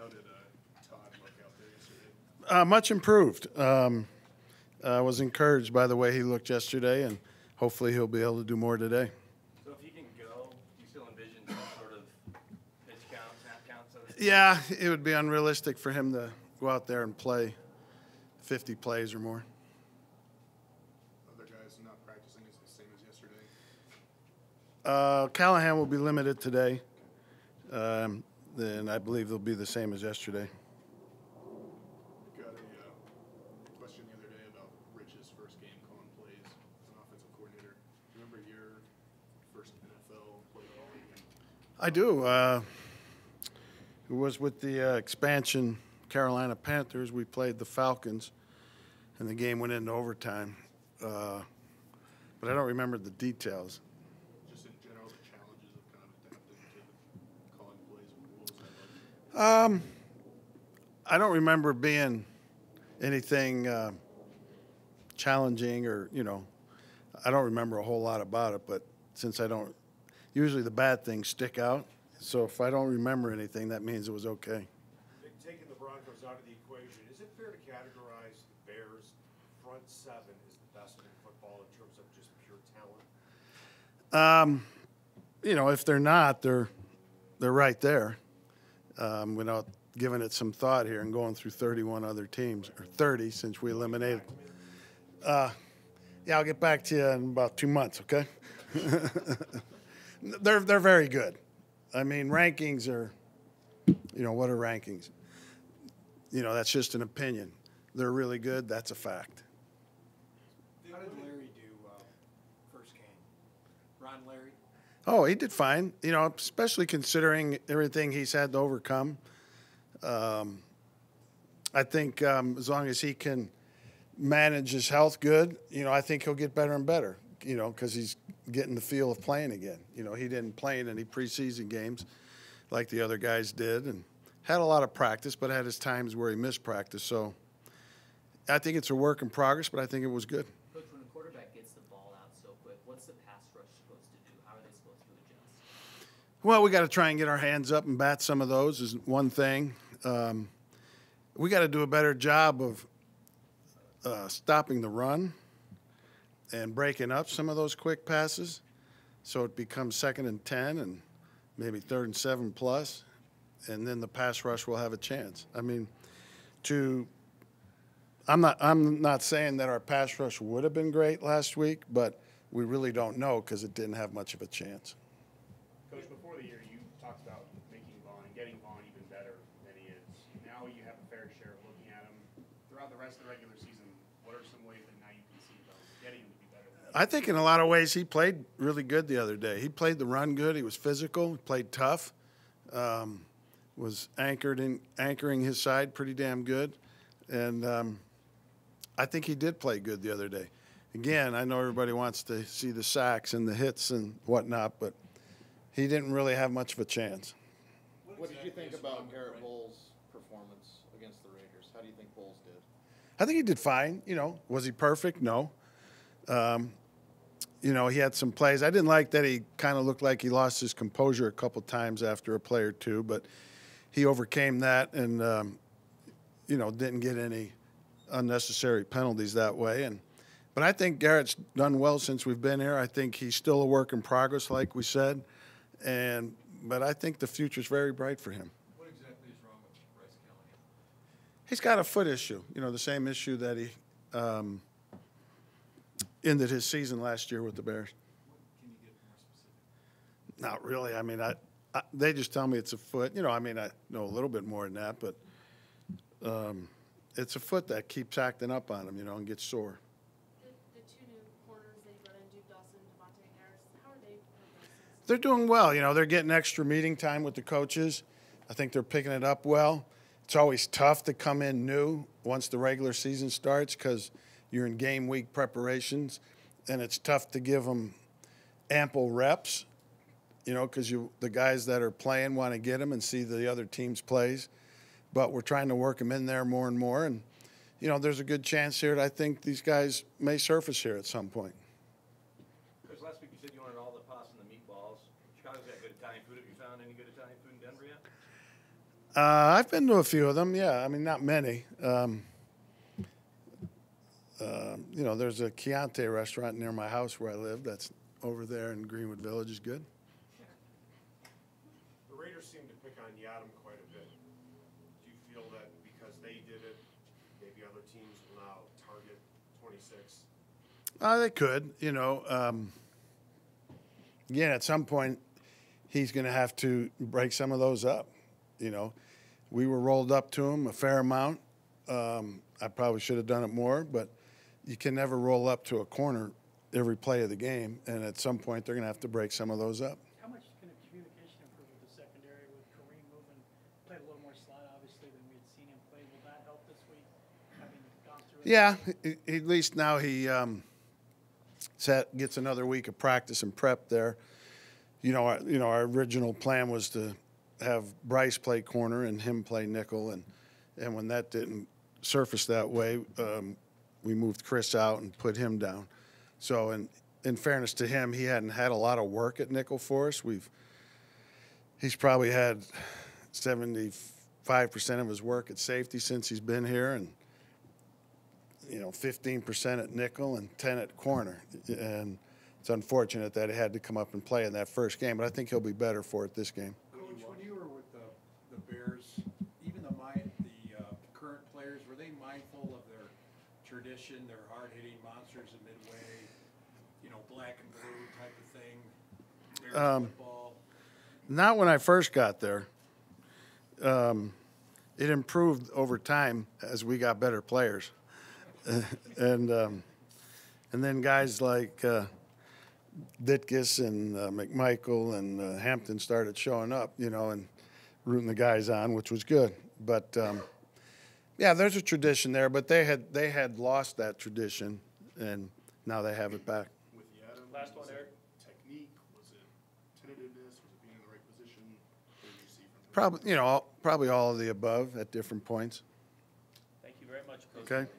How did Todd look out there yesterday? Much improved. I was encouraged by the way he looked yesterday, and hopefully he'll be able to do more today. So if he can go, do you still envision some sort of pitch count, snap count? Yeah, it would be unrealistic for him to go out there and play 50 plays or more. Other guys not practicing is the same as yesterday? Callahan will be limited today, and I believe they'll be the same as yesterday. Got a question the other day about Rich's first game calling plays as an offensive coordinator. Do you remember your first NFL play calling? I do. It was with the expansion Carolina Panthers. We played the Falcons, and the game went into overtime. But I don't remember the details. Just in general, the challenges of kind of adapting to calling plays. What was that like? I don't remember being anything challenging or, I don't remember a whole lot about it, but since I don't, usually the bad things stick out. So if I don't remember anything, that means it was okay. Taking the Broncos out of the equation, is it fair to categorize the Bears' front seven as the best in football in terms of just pure talent? If they're not, they're right there. Without giving it some thought here and going through 31 other teams, or 30 since we eliminated. Yeah, I'll get back to you in about 2 months, okay? They're very good. I mean, rankings are, what are rankings? That's just an opinion. They're really good. That's a fact. How did Larry do first game? Ron Larry? Oh, he did fine, especially considering everything he's had to overcome. I think as long as he can manage his health good, I think he'll get better and better, because he's getting the feel of playing again. He didn't play in any preseason games like the other guys did and had a lot of practice, but had his times where he missed practice. So I think it's a work in progress, but I think it was good. Coach, when a quarterback gets the ball out so quick, what's the pass rush supposed to do? How are they supposed to adjust? Well, we got to try and get our hands up and bat some of those is one thing. We got to do a better job of stopping the run and breaking up some of those quick passes so it becomes 2nd and 10 and maybe 3rd and 7 plus, and then the pass rush will have a chance. I mean, I'm not saying that our pass rush would have been great last week, but we really don't know because it didn't have much of a chance. Coach, before the year, you talked about making Vaughn and getting Vaughn even better than he is. Now you have a fair share of looking at him throughout the rest of the regular season. What are some ways that now you can see about getting him to be better than he is? I think in a lot of ways he played really good the other day. He played the run good. He was physical. He played tough. Was anchoring his side pretty damn good. And I think he did play good the other day. Again, I know everybody wants to see the sacks and the hits and whatnot, but he didn't really have much of a chance. What did you think about Garrett Bowles' performance against the Raiders? How do you think Bowles did? I think he did fine. Was he perfect? No. He had some plays. I didn't like that he kind of looked like he lost his composure a couple times after a play or two, but he overcame that and, didn't get any unnecessary penalties that way. But I think Garrett's done well since we've been here. I think he's still a work in progress, like we said. But I think the future's very bright for him. What exactly is wrong with Bryce Callahan? He's got a foot issue, the same issue that he ended his season last year with the Bears. Can you get more specific? Not really. I mean, they just tell me it's a foot. I know a little bit more than that, but it's a foot that keeps acting up on him, and gets sore. The two new corners they brought in, Duke Dawson and Devontae Harris, how are they progressing? They're doing well. They're getting extra meeting time with the coaches. I think they're picking it up well. It's always tough to come in new once the regular season starts because you're in game week preparations, and it's tough to give them ample reps, because the guys that are playing want to get them and see the other team's plays. But we're trying to work them in there more and more. And, there's a good chance here that I think these guys may surface here at some point. Coach, last week you said you wanted all the pasta and the meatballs. Chicago's got good Italian food. Have you found any good Italian food in Denver yet? I've been to a few of them. Yeah, I mean not many. You know, there's a Chianti restaurant near my house where I live. That's over there in Greenwood Village. Is good. The Raiders seem to pick on Yadam quite a bit. Do you feel that because they did it, maybe other teams will now target 26? They could. You know, again, at some point, he's going to have to break some of those up. You know, we were rolled up to him a fair amount. I probably should have done it more, but you can never roll up to a corner every play of the game, and at some point they're going to have to break some of those up. How much can a communication improve with the secondary with Kareem moving, played a little more slot obviously than we had seen him play? Will that help this week, having gone through it? Yeah, at least now he gets another week of practice and prep there. You know, our original plan was to have Bryce play corner and him play nickel, and when that didn't surface that way, we moved Chris out and put him down. So in fairness to him, he hadn't had a lot of work at nickel for us. He's probably had 75% of his work at safety since he's been here, and 15% at nickel and 10 at corner. And it's unfortunate that he had to come up and play in that first game, but I think he'll be better for it this game. Coach, when you were with the Bears, even the current players, were they mindful of their tradition, their hard-hitting monsters of Midway, black and blue type of thing, Bears football? Not when I first got there. It improved over time as we got better players. And then guys like Ditkus and McMichael and Hampton started showing up, and rooting the guys on, which was good. But yeah, there's a tradition there, but they had lost that tradition, and now they have it back. With Yadam, Last one, was it Eric. technique? Was it tentativeness? Was it being in the right position? What did you see from him? Probably all of the above at different points. Thank you very much, Coach. Okay.